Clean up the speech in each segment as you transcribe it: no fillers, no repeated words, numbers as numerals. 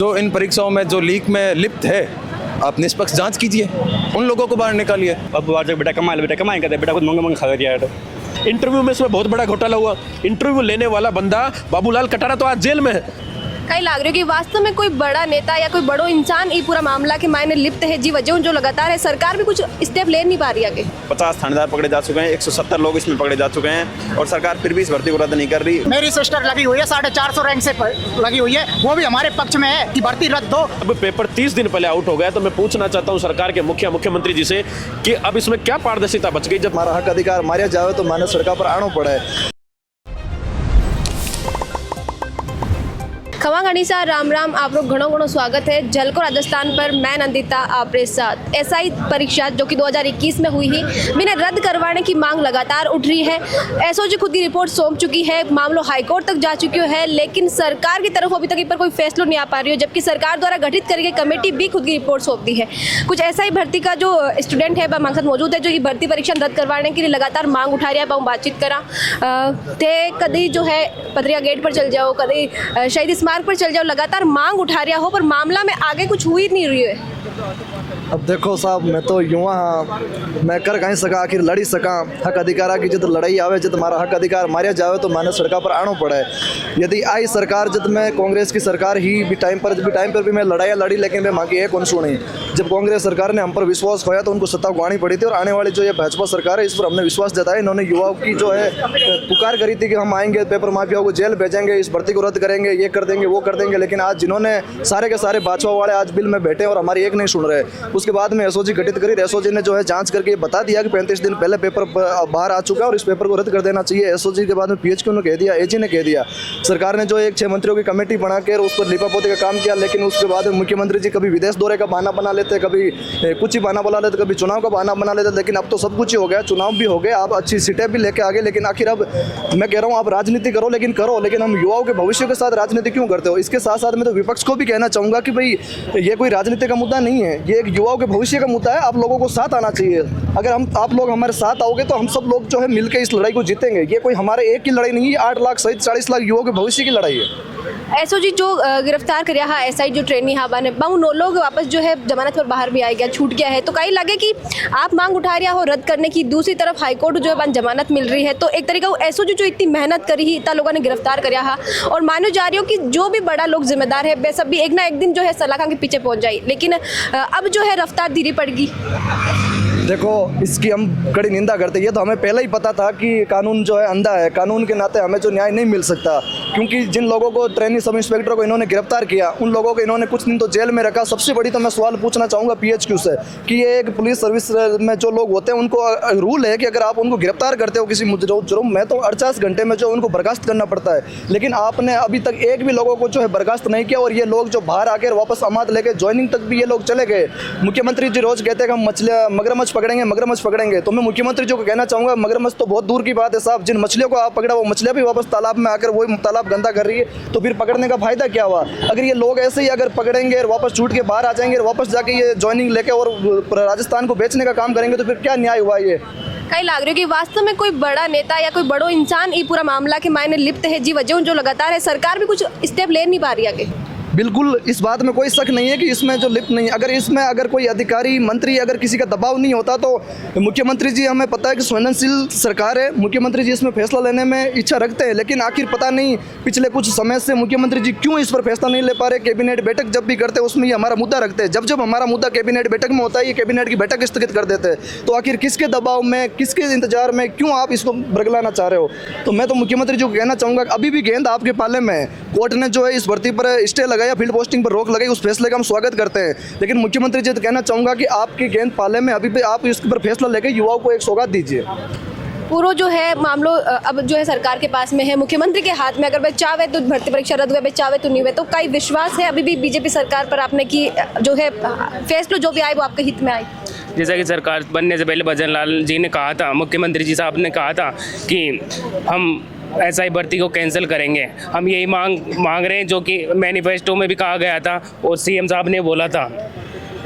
जो इन परीक्षाओं में जो लीक में लिप्त है, आप निष्पक्ष जांच कीजिए, उन लोगों को बाहर निकालिए। अब बाहर से बेटा कमाए कहते बेटा कुछ मंगे खा दिया है। इंटरव्यू में इसमें बहुत बड़ा घोटाला हुआ। इंटरव्यू लेने वाला बंदा बाबूलाल कटारा तो आज जेल में है। कई लाग रही हो कि वास्तव में कोई बड़ा नेता या कोई बड़ो इंसान ये पूरा मामला के मायने लिप्त है जी वजह जो लगातार है सरकार भी कुछ स्टेप ले नहीं पा रही आगे। 50 थानेदार पकड़े जा चुके हैं, 170 लोग इसमें पकड़े जा चुके हैं और सरकार फिर भी इस भर्ती को रद्द नहीं कर रही। मेरी सिस्टर लगी हुई है 450 रैंक से लगी हुई है, वो भी हमारे पक्ष में है कि भर्ती रद्द हो। अब पेपर 30 दिन पहले आउट हो गया, तो मैं पूछना चाहता हूं सरकार के मुख्यमंत्री जी से कि अब इसमें क्या पारदर्शिता बच गई। जब हमारा हक अधिकार मारे जावे तो मानव सड़क पर आना पड़े। खमा गणिसा राम राम, आप लोग घणो घणो स्वागत है झलको राजस्थान पर। मैं नंदिता आपरे साथ। एसआई परीक्षा जो कि 2021 में हुई ही बिना रद्द करवाने की मांग लगातार उठ रही है। एसओजी खुद की रिपोर्ट सौंप चुकी है, मामला हाईकोर्ट तक जा चुकी है, लेकिन सरकार की तरफ अभी तक इन पर कोई फैसला नहीं आ पा रही है, जबकि सरकार द्वारा गठित करी गई कमेटी भी खुद की रिपोर्ट सौंप दी है। कुछ एसआई भर्ती का जो स्टूडेंट है वह मकसद मौजूद है जो ये भर्ती परीक्षा रद्द करवाने के लिए लगातार मांग उठा रहा है। बातचीत करा ते कभी जो है पत्रिया गेट पर चल जाओ, कभी शहीद स्मारक पर चल जाओ, लगातार मांग उठा रहा हो पर मामला में आगे कुछ हुई नहीं रही है। अब देखो साहब, मैं तो युवा हाँ, मैं कर कहीं सका, आखिर लड़ी सका। हक अधिकार की जब लड़ाई आवे, जब हमारा हक अधिकार मारे जावे तो मानव सड़क पर आना पड़े। यदि आई सरकार, जब मैं कांग्रेस की सरकार ही भी टाइम पर भी मैं लड़ाई लड़ी, लेकिन मैं मांगी एक कौन सुनी। जब कांग्रेस सरकार ने हम पर विश्वास खोया तो उनको सत्ता गंवानी पड़ी थी, और आने वाली जो ये भाजपा सरकार है इस पर हमने विश्वास जताया। इन्होंने युवाओं की जो है पुकार करी थी कि हम आएंगे, पेपर माफियाओं को जेल भेजेंगे, इस भर्ती को रद्द करेंगे, ये कर देंगे, वो कर देंगे, लेकिन आज जिन्होंने सारे के सारे भाजपा वाले आज बिल में बैठे और हमारी एक नहीं सुन रहे। उसके बाद में एसओजी गठित करी, एसओजी ने जो है जांच करके बता दिया कि 35 दिन पहले पेपर बाहर आ चुका है और इस पेपर को रद्द कर देना चाहिए। एसओजी के बाद में पीएचक्यू ने कह दिया, एजी ने कह दिया। सरकार ने जो एक 6 मंत्रियों की कमेटी बनाकर उस पर लिपापोती का काम किया, लेकिन उसके बाद मुख्यमंत्री जी कभी विदेश दौरे का बहाना बना लेते, कभी कुछ ही बहाना बना लेते, कभी चुनाव का बहाना बना लेते। लेकिन अब तो सब कुछ ही हो गया, चुनाव भी हो गए, आप अच्छी सीटें भी लेके आ गए, लेकिन आखिर अब मैं कह रहा हूँ आप राजनीति करो, लेकिन हम युवाओं के भविष्य के साथ राजनीति क्यों करते हो। इसके साथ साथ मैं तो विपक्ष को भी कहना चाहूँगा कि भाई ये कोई राजनीति का मुद्दा नहीं है, ये एक युवाओं के भविष्य का मुद्दा है। आप लोगों को साथ आना चाहिए। अगर आप लोग हमारे साथ आओगे तो हम सब लोग जो है मिलकर इस लड़ाई को जीतेंगे। ये कोई हमारे एक की लड़ाई नहीं है, 8 लाख सहित 40 लाख युवाओं के भविष्य की लड़ाई है। एसओजी जो गिरफ्तार कर रहा एसआई जो ट्रेनी हाँ बने बहु नो लोग वापस जो है जमानत पर बाहर भी आ गया, छूट गया है, तो कहीं लगे कि आप मांग उठा रहा हो रद्द करने की, दूसरी तरफ हाईकोर्ट जो है जमानत मिल रही है, तो एक तरीका एसओजी जो इतनी मेहनत करी ही, इतना लोगों ने गिरफ्तार कर रहा और मानो जा रही हो कि जो भी बड़ा लोग जिम्मेदार है वे सब भी एक ना एक दिन जो है सलाखा के पीछे पहुंच जाए, लेकिन अब जो है रफ्तार धीरे पड़गी। देखो, इसकी हम कड़ी निंदा करते हैं। ये तो हमें पहले ही पता था कि कानून जो है अंधा है, कानून के नाते हमें जो न्याय नहीं मिल सकता, क्योंकि जिन लोगों को ट्रेनी सब इंस्पेक्टर को इन्होंने गिरफ्तार किया उन लोगों को इन्होंने कुछ दिन तो जेल में रखा। सबसे बड़ी तो मैं सवाल पूछना चाहूँगा पीएचक्यू से कि ये एक पुलिस सर्विस में जो लोग होते हैं उनको रूल है कि अगर आप उनको गिरफ्तार करते हो किसी जुर्म में तो 48 घंटे में जो उनको बर्खास्त करना पड़ता है, लेकिन आपने अभी तक एक भी लोगों को जो है बर्खास्त नहीं किया, और ये लोग जो बाहर आकर वापस अमात लेके ज्वाइनिंग तक भी ये लोग चले गए। मुख्यमंत्री जी रोज कहते हैं कि हम मगरमच्छ पकड़ेंगे, तो मैं मुख्यमंत्री जी को कहना चाहूँगा मगरमच्छ तो बहुत दूर की बात है साहब, जिन मछलियों को आप पकड़ा वो मछलियाँ भी वापस तालाब में आकर वही तालाब गंदा कर रही है, तो फिर पकड़ने का फायदा क्या हुआ। अगर ये लोग ऐसे ही अगर पकड़ेंगे और वापस छूट के बाहर आ जाएंगे और वापस जाके ये ज्वाइनिंग लेके और राजस्थान को बेचने का काम करेंगे तो फिर क्या न्याय हुआ। ये कहीं लाग रही हो कि वास्तव में कोई बड़ा नेता या कोई बड़ो इंसान ये पूरा मामला के मायने लिप्त है जी वजह जो लगातार है सरकार भी कुछ स्टेप ले नहीं पा रही आगे। बिल्कुल, इस बात में कोई शक नहीं है कि इसमें जो लिप्त नहीं, अगर कोई अधिकारी मंत्री अगर किसी का दबाव नहीं होता तो मुख्यमंत्री जी, हमें पता है कि संवेदनशील सरकार है, मुख्यमंत्री जी इसमें फैसला लेने में इच्छा रखते हैं, लेकिन आखिर पता नहीं पिछले कुछ समय से मुख्यमंत्री जी क्यों इस पर फैसला नहीं ले पा रहे। कैबिनेट बैठक जब भी करते हैं उसमें ये हमारा मुद्दा रखते हैं, जब हमारा मुद्दा कैबिनेट बैठक में होता है ये कैबिनेट की बैठक स्थगित कर देते हैं। तो आखिर किसके दबाव में, किसके इंतजार में क्यों आप इसको बरगलाना चाह रहे हो। तो मैं तो मुख्यमंत्री जी को कहना चाहूँगा अभी भी गेंद आपके पाले में है। कोर्ट ने जो है इस भर्ती पर स्टे लगाया, फील्ड पोस्टिंग पर रोक लगाई, उस फैसले का हम स्वागत करते हैं, लेकिन मुख्यमंत्री जी तो कहना चाहूँगा कि आपकी गेंद पाले में, अभी भी आप इसके ऊपर फैसला लेकर युवाओं को एक सौगात दीजिए। पूरा जो है मामलो अब जो है सरकार के पास में है, मुख्यमंत्री के हाथ में। अगर वे चाहे तो भर्ती परीक्षा रद्द हुए, चाहे तो नहीं हुए, तो कई विश्वास है अभी भी बीजेपी सरकार पर आपने कि जो है फैसला जो भी आए वो आपके हित में आए। जैसा कि सरकार बनने से पहले भजन लाल जी ने कहा था, मुख्यमंत्री जी साहब ने कहा था कि हम एसआई भर्ती को कैंसिल करेंगे। हम यही मांग रहे हैं जो कि मैनिफेस्टो में भी कहा गया था और सीएम साहब ने बोला था।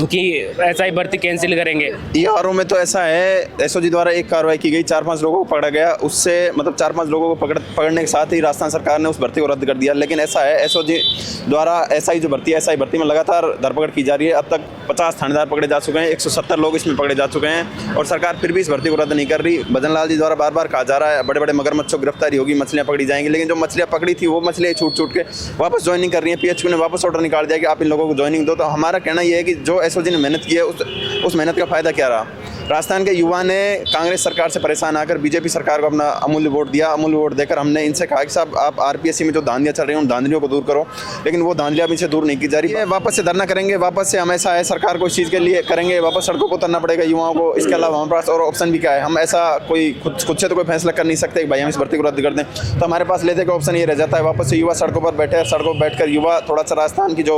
कि एसआई भर्ती कैंसिल करेंगे। ईआरओ में तो ऐसा है, एसओजी द्वारा एक कार्रवाई की गई, 4-5 लोगों को पकड़ा गया, उससे मतलब 4-5 लोगों को पकड़ने के साथ ही राजस्थान सरकार ने उस भर्ती को रद्द कर दिया। लेकिन ऐसा है, एसओजी द्वारा एसआई जो भर्ती है, एसआई भर्ती में लगातार धरपकड़ की जा रही है। अब तक 50 थानेदार पकड़े जा चुके हैं, 170 लोग इसमें पकड़े जा चुके हैं और सरकार फिर भी इस भर्ती को रद्द नहीं कर रही। भजन लाल जी द्वारा बार बार कहा जा रहा है बड़े बड़े मगरमच्छों की गिरफ्तारी होगी, मछलियाँ पकड़ी जाएंगी, लेकिन जो मछलियाँ पकड़ी थी वो मछलियाँ छूट के वापस ज्वाइनिंग कर रही हैं। पीएचक्यू ने वापस ऑर्डर निकाल दिया कि आप इन लोगों को ज्वाइनिंग दो। तो हमारा कहना यह है कि जो एसओजी ने मेहनत की है उस मेहनत का फायदा क्या रहा। राजस्थान के युवा ने कांग्रेस सरकार से परेशान आकर बीजेपी सरकार को अपना अमूल्य वोट दिया। अमूल्य वोट देकर हमने इनसे कहा कि साहब आप आरपीएससी में जो धांधलियाँ चल रही हैं उन धांधलियों को दूर करो, लेकिन वो धांधलियाँ इनसे दूर नहीं की जा रही है। वापस से धरना करेंगे, वापस से हमेशा है सरकार को इस चीज़ के लिए करेंगे, वापस सड़कों को उतरना पड़ेगा युवाओं को। इसके अलावा हमारे पास और ऑप्शन भी क्या है, हम ऐसा कोई खुद से तो कोई फैसला कर नहीं सकते कि भाई हम इस भर्ती को रद्द कर दें। तो हमारे पास लेते का ऑप्शन ये रह जाता है, वापस से युवा सड़कों पर बैठे, सड़कों पर बैठकर युवा थोड़ा सा राजस्थान की जो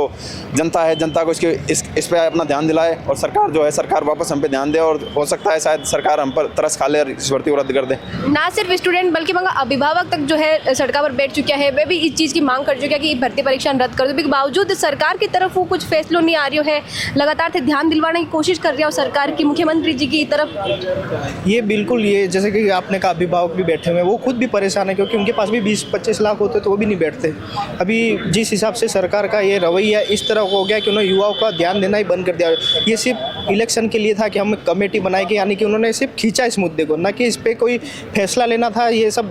जनता है, जनता को इस पर अपना ध्यान दिलाए और सरकार जो है सरकार वापस हम पे ध्यान दे और हो सकता है शायद सरकार हम पर तरस खा ले और इस भर्ती को रद्द कर दे। ना सिर्फ स्टूडेंट बल्कि अभिभावक तक जो है सड़कों पर बैठ चुका है, वे भी इस चीज़ की मांग कर चुके हैं कि भर्ती परीक्षा रद्द कर दो। बावजूद सरकार की तरफ वो कुछ फैसलों नहीं आ रही है, लगातार से ध्यान दिलवाने की कोशिश कर रही है सरकार की, मुख्यमंत्री जी की तरफ। ये बिल्कुल, ये जैसे कि आपने कहा अभिभावक भी बैठे हुए हैं, वो खुद भी परेशान है क्योंकि उनके पास भी 20-25 लाख होते तो वो भी नहीं बैठते। अभी जिस हिसाब से सरकार का ये रवैया इस तरह हो गया कि उन्होंने युवाओं का ध्यान देना ही बंद कर दिया। ये सिर्फ इलेक्शन के लिए था कि हम कमेटी बनाएंगे, यानी कि उन्होंने सिर्फ खींचा इस मुद्दे को, ना कि इस पर कोई फैसला लेना था। ये सब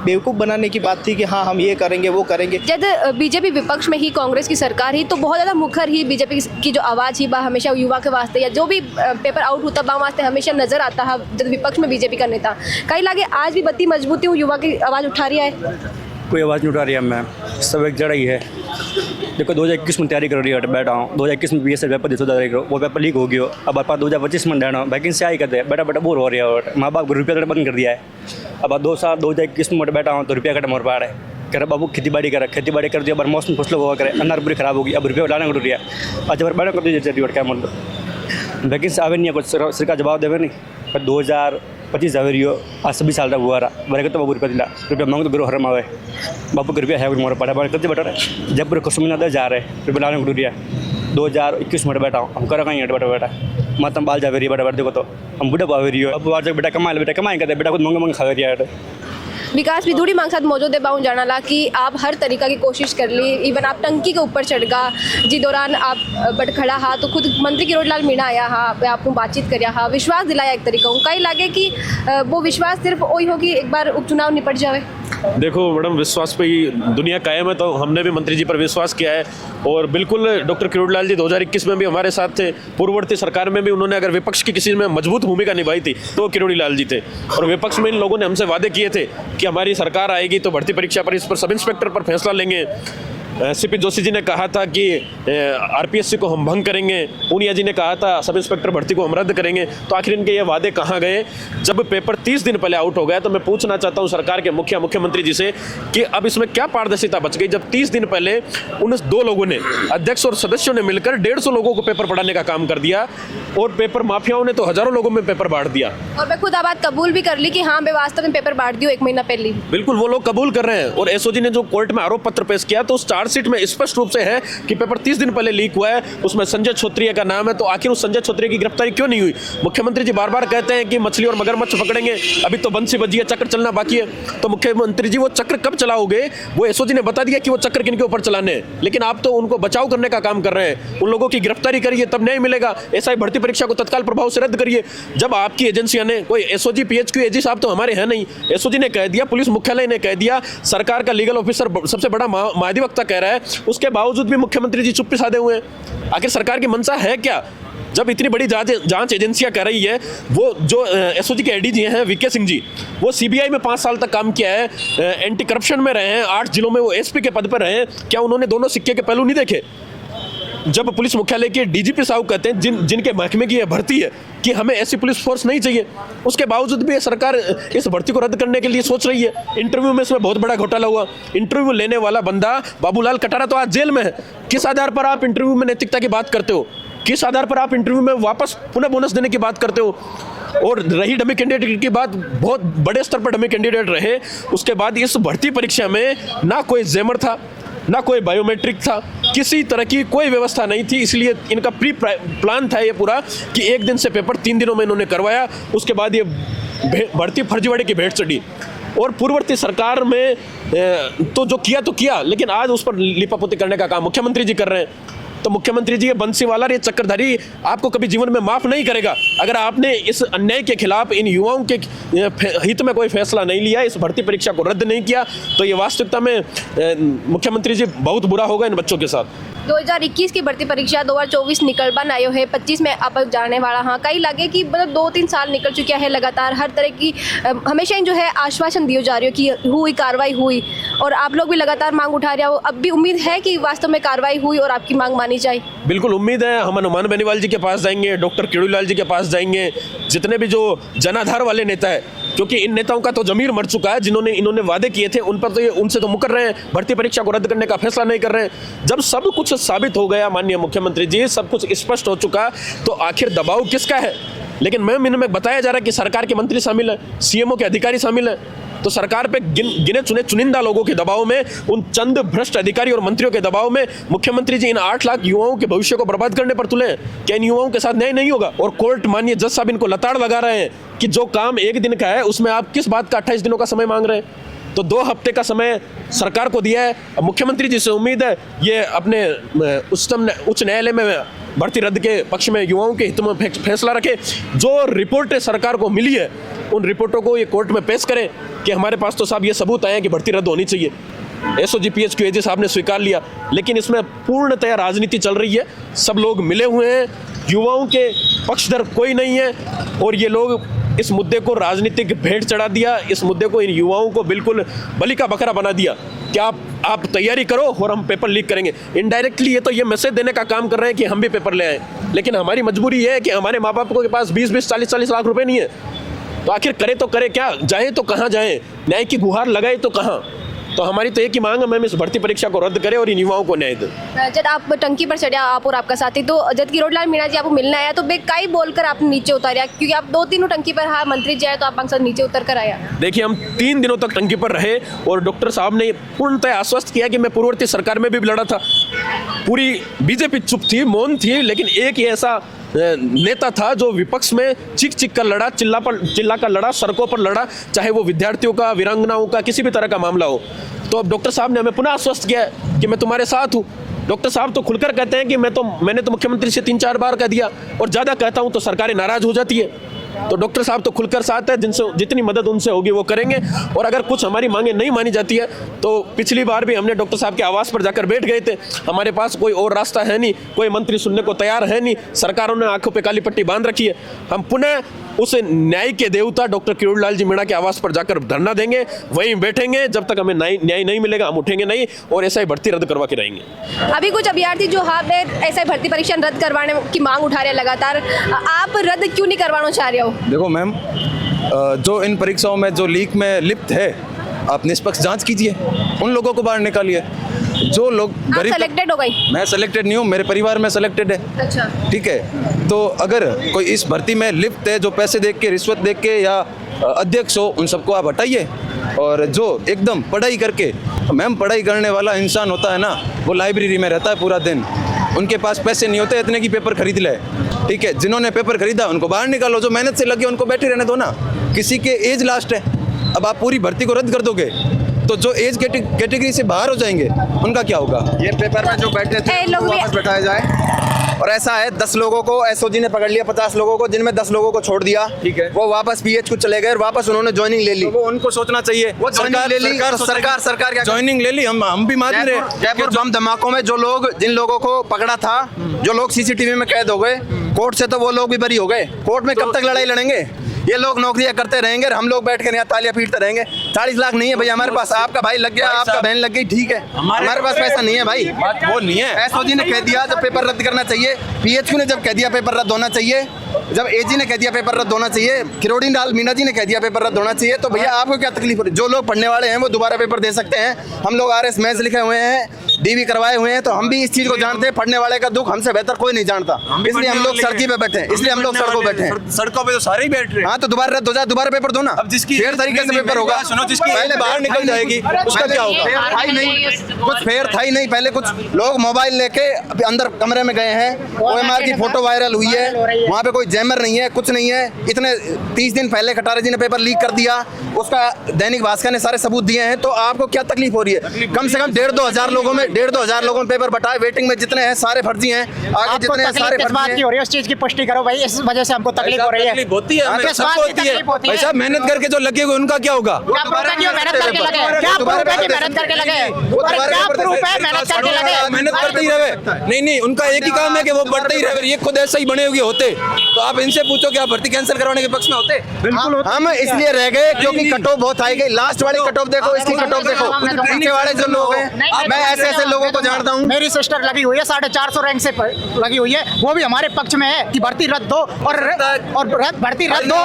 बेवकूफ़ बनाने की बात थी कि हाँ हम ये करेंगे वो करेंगे। जब बीजेपी विपक्ष में ही, कांग्रेस की सरकार ही, तो बहुत ज़्यादा मुखर ही बीजेपी की जो आवाज़ ही बा हमेशा युवा के वास्ते या जो भी पेपर आउट होता बा वास्ते हमेशा नजर आता है जब विपक्ष में बीजेपी का नेता। कहीं लगे आज भी बत्ती मजबूती हूँ युवा की आवाज़ उठा रही है। कोई आवाज़ नहीं उठा रही है, मैं सब एक जड़ा ही है। देखो 2021 में तैयारी कर रही है, बैठा हूँ 2021 में BSL पेपर दिसो तैयारी करो, वो पेपर लीक हो गया। अब आप 2025 में देना वैकेंसी आई कहते हैं, बेटा बोर हो रही है, माँ बाप को रुपया कट बंद कर दिया है। अब 2 साल 2021 में बैठा हूँ तो रुपया कट मोर पाड़ है, कह रहा बाबू खेती बाड़ी कर दिया, मौसम फसलों को करे, अनार पूरी खराब होगी, अब रुपया लाना कर रही है। अच्छा फिर बैठा कर दीजिए क्या मतलब वैकेंसी आवे नहीं है, कुछ सरकार जवाब देवे नहीं। पर 2025 आवे रही हो, आज 26 साल तक हुआ रहा, बड़े तो बाबू रुपया मांगो तो गुरु हरम आवे, बापू के रुपया है मोर पड़ा बड़े करते बैठा रहे, जब पूरे कसम ना जा रहे रुपया लाने को रही है। 2021 में बैठा हूँ, हम करो कहीं बैठा मत हम बाल जा रही है बैठा देखो तो हम बुढ़ा पावे रही हो। अब बाहर बेटा कमाए कहते बेटा खुद मंगे खा रही है। विकास भी दूरी मांग साथ मौजूद है बाउन जाना ला कि आप हर तरीका की कोशिश कर ली, इवन आप टंकी के ऊपर चढ़ गा जी दौरान आप बट खड़ा हा तो खुद मंत्री किरोड़लाल मीणा आया हा, आपको बातचीत कर हा, विश्वास दिलाया एक तरीका हूँ। कहीं लगे कि वो विश्वास सिर्फ वही हो कि एक बार उपचुनाव निपट जाए। देखो मैडम, विश्वास पे ही दुनिया कायम है, तो हमने भी मंत्री जी पर विश्वास किया है और बिल्कुल डॉक्टर किरोड़लाल जी 2021 में भी हमारे साथ थे, पूर्ववर्ती सरकार में भी उन्होंने अगर विपक्ष की किसी में मजबूत भूमिका निभाई थी तो किरोड़ीलाल जी थे। और विपक्ष में इन लोगों ने हमसे वादे किए थे कि हमारी सरकार आएगी तो भर्ती परीक्षा पर, इस पर सब इंस्पेक्टर पर फैसला लेंगे। सीपी जोशी जी ने कहा था कि आरपीएससी को हम भंग करेंगे, पूनिया जी ने कहा था सब इंस्पेक्टर भर्ती को हम रद्द करेंगे। तो आखिर इनके ये वादे कहाँ गए? जब पेपर 30 दिन पहले आउट हो गया तो मैं पूछना चाहता हूँ सरकार के मुख्यमंत्री जी से कि अब इसमें क्या पारदर्शिता बच गई जब 30 दिन पहले उन 2 लोगों ने, अध्यक्ष और सदस्यों ने मिलकर 150 लोगों को पेपर पढ़ाने का काम कर दिया और पेपर माफियाओं ने तो हजारों लोगों में पेपर बांट दिया। और मैं खुद बात कबूल भी कर ली कि हाँ मैं वास्तव में पेपर बांट दियो 1 महीना पहले। बिल्कुल वो लोग कबूल कर रहे हैं और एसओजी ने जो कोर्ट में आरोप पत्र पेश किया तो उस चार्जशीट में स्पष्ट रूप से है कि पेपर 30 दिन पहले लीक हुआ है, उसमें संजय छोत्रिया का नाम है। तो आखिर उस संजय छोत्रिया की गिरफ्तारी क्यों नहीं हुई? मुख्यमंत्री जी बार बार कहते हैं कि मछली और मगरमच्छ पकड़ेंगे, अभी तो बंसी बजी है, चक्र चलना बाकी है। तो मुख्यमंत्री जी वो चक्र कब चलाओगे? वो एसओजी ने बता दिया कि वो चक्र किनके ऊपर चलाने हैं, लेकिन आप तो उनको बचाव करने का काम कर रहे हैं। उन लोगों की गिरफ्तारी करिए तब न्याय मिलेगा। एसआई भर्ती परीक्षा को तत्काल प्रभाव से रद्द करिए। जब आपकी एजेंसियां ने, कोई एसओजी पीएचक्यू एजी साहब तो हमारे हैं नहीं, एसओजी ने कह दिया, पुलिस मुख्यालय ने कह दिया, सरकार का लीगल ऑफिसर सबसे बड़ा महाधिवक्ता कह रहा है, उसके बावजूद भी मुख्यमंत्री जी चुप्पी साधे हुए हैं। आखिर सरकार की मंशा है क्या? जब इतनी बड़ी जांच एजेंसियां कर रही है, वो जो एसओजी के एडीजी हैं वीके सिंह जी, वो सीबीआई में 5 साल तक काम किया है, एंटी करप्शन में रहे हैं, 8 जिलों में वो एसपी के पद पर रहे हैं, क्या उन्होंने दोनों सिक्के के पहलू नहीं देखे? जब पुलिस मुख्यालय के डीजीपी साहब कहते हैं जिनके महकमे की यह भर्ती है कि हमें ऐसी पुलिस फोर्स नहीं चाहिए, उसके बावजूद भी सरकार इस भर्ती को रद्द करने के लिए सोच रही है। इंटरव्यू में इसमें बहुत बड़ा घोटाला हुआ। इंटरव्यू लेने वाला बंदा बाबूलाल कटारा तो आज जेल में है। किस आधार पर आप इंटरव्यू में नैतिकता की बात करते हो? किस आधार पर आप इंटरव्यू में वापस पुनः बोनस देने की बात करते हो? और रही डमी कैंडिडेट की बात, बहुत बड़े स्तर पर डमी कैंडिडेट रहे। उसके बाद इस भर्ती परीक्षा में ना कोई जेमर था, ना कोई बायोमेट्रिक था, किसी तरह की कोई व्यवस्था नहीं थी। इसलिए इनका प्री प्लान था ये पूरा कि एक दिन से पेपर 3 दिनों में इन्होंने करवाया, उसके बाद ये भर्ती फर्जीवाड़े की भेंट चढ़ी। और पूर्ववर्ती सरकार में तो जो किया, लेकिन आज उस पर लिपापोती करने का काम मुख्यमंत्री जी कर रहे हैं। तो मुख्यमंत्री जी ये बंसीवाला, ये चक्रधारी आपको कभी जीवन में माफ नहीं करेगा अगर आपने इस अन्याय के खिलाफ, इन युवाओं के हित में कोई फैसला नहीं लिया, इस भर्ती परीक्षा को रद्द नहीं किया, तो ये वास्तविकता में मुख्यमंत्री जी बहुत बुरा होगा इन बच्चों के साथ। 2021 की भर्ती परीक्षा 2024 निकल बन आयो है, 25 में आप जाने वाला। हाँ, कई लगे कि मतलब 2-3 साल निकल चुके हैं लगातार, हर तरह की हमेशा ही जो है आश्वासन दिए जा रही हो कि हुई कार्रवाई हुई, और आप लोग भी लगातार मांग उठा रहे हो। अब भी उम्मीद है कि वास्तव में कार्रवाई हुई और आपकी मांग मानी जाए? बिल्कुल उम्मीद है। हम हनुमान बेनीवाल जी के पास जाएंगे, डॉक्टर किरोड़ीलाल जी के पास जाएंगे, जितने भी जो जनाधार वाले नेता है, क्योंकि इन नेताओं का तो जमीर मर चुका है, जिन्होंने इन्होंने वादे किए थे उन पर तो ये उनसे तो मुकर रहे हैं, भर्ती परीक्षा को रद्द करने का फैसला नहीं कर रहे हैं। जब सब कुछ साबित हो गया माननीय मुख्यमंत्री जी, सब कुछ स्पष्ट हो चुका, तो आखिर दबाव किसका है? लेकिन इनमें बताया जा रहा है कि सरकार के मंत्री शामिल हैं, सीएमओ के अधिकारी शामिल हैं। तो सरकार पे गिने चुने चुनिंदा लोगों के दबाव में, उन चंद भ्रष्ट अधिकारी और मंत्रियों के दबाव में मुख्यमंत्री जी इन 8 लाख युवाओं के भविष्य को बर्बाद करने पर तुले हैं। क्या इन युवाओं के साथ न्याय नहीं होगा? और कोर्ट माननीय जज साहब इनको लताड़ लगा रहे हैं कि जो काम 1 दिन का है उसमें आप किस बात का 28 दिनों का समय मांग रहे हैं? तो 2 हफ्ते का समय सरकार को दिया है। मुख्यमंत्री जी से उम्मीद है ये अपने उच्च न्यायालय में भर्ती रद्द के पक्ष में युवाओं के हित में फैसला रखे। जो रिपोर्टें सरकार को मिली है उन रिपोर्टों को ये कोर्ट में पेश करें कि हमारे पास तो साहब ये सबूत आए हैं कि भर्ती रद्द होनी चाहिए। एसओजी पीएचक्यू एजी साहब ने स्वीकार लिया, लेकिन इसमें पूर्णतया राजनीति चल रही है। सब लोग मिले हुए हैं, युवाओं के पक्षधर कोई नहीं है, और ये लोग इस मुद्दे को राजनीतिक भेंट चढ़ा दिया, इस मुद्दे को इन युवाओं को बिल्कुल बलि का बकरा बना दिया कि आप तैयारी करो और हम पेपर लीक करेंगे। इनडायरेक्टली ये तो ये मैसेज देने का काम कर रहे हैं कि हम भी पेपर ले आए, लेकिन हमारी मजबूरी ये है कि हमारे माँ बाप के पास 20-20, 40-40 लाख रुपए नहीं है। तो आखिर करे तो करे क्या, जाए तो कहाँ जाए, न्याय की गुहार लगाए तो कहाँ? तो हमारी तो एक ही मांग है, मैम इस भर्ती परीक्षा को रद्द करें और इन युवाओं को न्याय दें। जब आप टंकी पर चढ़े, आप और आपका साथी, तो जब किरोड़ीलाल मीणा जी आपको मिलने आया तो बेकाई बोलकर आप नीचे उतारे, क्योंकि आप 2-3 टंकी पर, हाँ मंत्री जी आए तो आप नीचे उतर कर आया? देखिए, हम 3 दिनों तक टंकी पर रहे और डॉक्टर साहब ने पूर्णतः आश्वस्त किया कि मैं पूर्ववर्ती सरकार में भी लड़ा था। पूरी बीजेपी चुप थी, मौन थी, लेकिन एक ही ऐसा नेता था जो विपक्ष में चीख कर लड़ा, चिल्ला कर लड़ा, सड़कों पर लड़ा, चाहे वो विद्यार्थियों का, वीरांगनाओं का, किसी भी तरह का मामला हो। तो अब डॉक्टर साहब ने हमें पुनः आश्वस्त किया है कि मैं तुम्हारे साथ हूँ। डॉक्टर साहब तो खुलकर कहते हैं कि मैंने तो मुख्यमंत्री से 3-4 बार कह दिया, और ज़्यादा कहता हूँ तो सरकारें नाराज हो जाती है। तो डॉक्टर साहब तो खुलकर साथ है, जिनसे जितनी मदद उनसे होगी वो करेंगे। और अगर कुछ हमारी मांगे नहीं मानी जाती है तो पिछली बार भी हमने डॉक्टर साहब के आवास पर जाकर बैठ गए थे। हमारे पास कोई और रास्ता है नहीं, कोई मंत्री सुनने को तैयार है नहीं, सरकारों ने आंखों पे काली पट्टी बांध रखी है। हम पुनः उस न्याय के देवता डॉक्टर किरोड़ीलाल जी मीणा के आवास पर जाकर धरना देंगे, वहीं बैठेंगे। जब तक हमें न्याय नहीं मिलेगा हम उठेंगे नहीं, और ऐसा ही भर्ती रद्द करवा के रहेंगे। अभी कुछ अभ्यर्थी जो ऐसा भर्ती परीक्षा रद्द करवाने की मांग उठा रहे हैं लगातार, आप रद्द क्यों नहीं करवाना चाह रहे हो? देखो मैम, जो इन परीक्षाओं में जो लीक में लिप्त है, आप निष्पक्ष जांच कीजिए, उन लोगों को बाहर निकालिए। जो लोग गरीब, सेलेक्टेड हो गई? मैं सेलेक्टेड नहीं हूँ, मेरे परिवार में सेलेक्टेड है। अच्छा, ठीक है। तो अगर कोई इस भर्ती में लिप्त है, जो पैसे देख के, रिश्वत देख के या अध्यक्ष हो, उन सबको आप हटाइए। और जो एकदम पढ़ाई करके, मैम पढ़ाई करने वाला इंसान होता है ना, वो लाइब्रेरी में रहता है पूरा दिन, उनके पास पैसे नहीं होते इतने की पेपर खरीद ले। ठीक है, जिन्होंने पेपर खरीदा उनको बाहर निकालो, जो मेहनत से लगे उनको बैठे रहने दो ना। किसी के एज लास्ट है, अब आप पूरी भर्ती को रद्द कर दोगे तो जो एज कैटेगरी से बाहर हो जाएंगे उनका क्या होगा? ये पेपर में जो बैठे थे उनको वापस बैठाया जाए। और ऐसा है, 10 लोगों को एसओजी ने पकड़ लिया, 50 लोगों को, जिनमें 10 लोगों को छोड़ दिया। ठीक है, वो वापस पीएच को चले गए और वापस उन्होंने ज्वाइनिंग ले ली। तो वो उनको सोचना चाहिए, वो ज्वाइनिंग ले ली, सरकार क्या ज्वाइनिंग ले ली। हम भी मान रहे हैं जयपुर बम धमाकों में जिन लोगों को पकड़ा था, जो लोग सीसीटीवी में कैद हो गए, कोर्ट से तो वो लोग भी बरी हो गए। कोर्ट में कब तक लड़ाई लड़ेंगे? ये लोग नौकरियां करते रहेंगे और हम लोग बैठ कर यहाँ तालियां पीटते रहेंगे। 40 लाख नहीं है भाई हमारे पास। आपका भाई लग गया, आपका बहन लग गई, ठीक है, हमारे पास पैसा नहीं है भाई। वो नहीं है। एसओजी ने कह दिया जब पेपर रद्द करना चाहिए, पीएचक्यू ने जब कह दिया पेपर रद्द होना चाहिए, जब एजी ने कह दिया पेपर रद्द होना चाहिए, किरोड़ीलाल मीणा जी ने कह दिया पेपर रद्द होना चाहिए, तो भैया आपको क्या तकलीफ हो रही? जो लोग पढ़ने वाले हैं वो दोबारा पेपर दे सकते हैं। हम लोग आरएस मैथ्स लिखे हुए हैं, डीवी करवाए हुए हैं, तो हम भी इस चीज को जानते हैं। पढ़ने वाले का दुख हमसे बेहतर कोई नहीं जानता, इसलिए हम लोग सड़की पे बैठे हैं, इसलिए हम लोग सड़कों पे बैठे हैं। सड़कों पे तो सारे ही बैठ रहे हैं। हाँ, तो दोबारा रद्द हो जाए, दोबारा पेपर दो ना। अब जिसकी फेयर तरीके से पेपर होगा, सुनो, जिसकी पहले बाहर निकल जाएगी उसका क्या होगा? था ही नहीं, कुछ फेयर था ही नहीं। पहले कुछ लोग मोबाइल लेके अंदर कमरे में गए हैं, OMR की फोटो वायरल हुई है, वहाँ पे कोई जैमर नहीं है, कुछ नहीं है। इतने 30 दिन पहले कटारे जी ने पेपर लीक कर दिया, उसका दैनिक भास्कर ने सारे सबूत दिए हैं। तो आपको क्या तकलीफ हो रही है? कम से कम 1,500-2 हज़ार लोगों में 1,500-2 हज़ार लोगों में पेपर बटाए, वेटिंग में जितने हैं सारे फर्जी हैं, आगे जितने हैं सारे फर्जी हैं। हो रही है, उस चीज की पुष्टि करो भाई, इस वजह से हमको तकलीफ हो रही है। तकलीफ होती है, हमें किस सबको बात की होती है। तकलीफ होती है? भाई साहब मेहनत करके जो लगे हुए उनका क्या होगा? क्या प्रूफ है कि वो मेहनत करके लगे? क्या प्रूफ है कि मेहनत करके लगे? और क्या प्रूफ है मेहनत करके लगे? मेहनत करते ही रहे। नहीं, उनका एक ही काम है कि वो बढ़ते ही रहे। ये खुद ऐसे ही बने हुए होते तो आप इनसे पूछो कि आप भर्ती कैंसिल करवाने के पक्ष में होते? बिल्कुल हम इसलिए रह गए क्योंकि कट ऑफ बहुत आई गई। लास्ट वाली कट ऑफ देखो, इसकी कट ऑफ देखो, पीछे वाले जो लोग हैं, मैं ऐसे लोगों को जानता हूँ। मेरी सिस्टर लगी हुई है 450 रैंक से लगी हुई है, वो भी हमारे पक्ष में है कि भर्ती रद्द हो और भर्ती रद्द हो।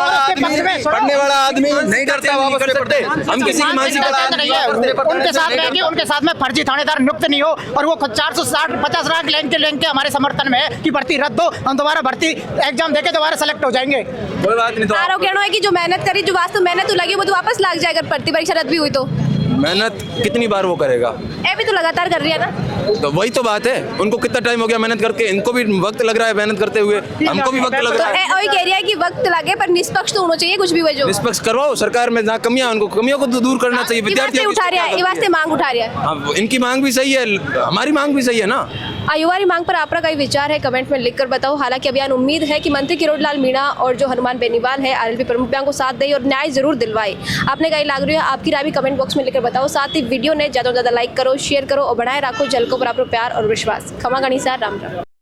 पढ़ने वाला आदमी नहीं डरता वापस पेपर दे। हम किसी की मानसिकता उनके साथ रहेंगे, उनके साथ में फर्जी थानेदार नियुक्त नहीं हो और वो 460-50 रैंक लेंगे के हमारे समर्थन में है कि भर्ती रद्द हो, हम दोबारा भर्ती एग्जाम देके दोबारा सेलेक्ट हो जाएंगे। कोई बात नहीं। तो आरोप कहना है कि जो मेहनत करी, जो वास्तव मेहनत तो लगी, वो तो वापस लग जाएगा भर्ती परीक्षा रद्द भी हुई तो। मेहनत कितनी बार वो करेगा? अभी तो लगातार कर रही है ना। तो वही तो बात है, उनको कितना टाइम हो गया मेहनत करके, इनको भी वक्त लग रहा है मेहनत करते हुए, हमको भी वक्त लग रहा है। वही कह रही है कि वक्त लगे पर निष्पक्ष तो होना चाहिए, कुछ भी वजह निष्पक्ष करवाओ। सरकार में जहाँ कमियां, उनको कमियों को तो दूर करना चाहिए। विद्यार्थी उठा रहा है, ये वास्ते मांग उठा रहा है। हाँ, इनकी मांग भी सही है, हमारी मांग भी सही है ना। आयुवारी मांग पर आपका कई विचार है, कमेंट में लिखकर बताओ। हालांकि अभियान उम्मीद है कि मंत्री किरोड़लाल मीणा और जो हनुमान बेनीवाल है आरएलपी प्रमुख को साथ दे और न्याय जरूर दिलवाए। आपने कहीं लाग रही है, आपकी राय भी कमेंट बॉक्स में लिखकर बताओ। साथ ही वीडियो ने ज़्यादा से ज़्यादा लाइक करो, शेयर करो और बनाए रखो जलको पर आपको प्यार और विश्वास। खमा गणिसा, राम राम।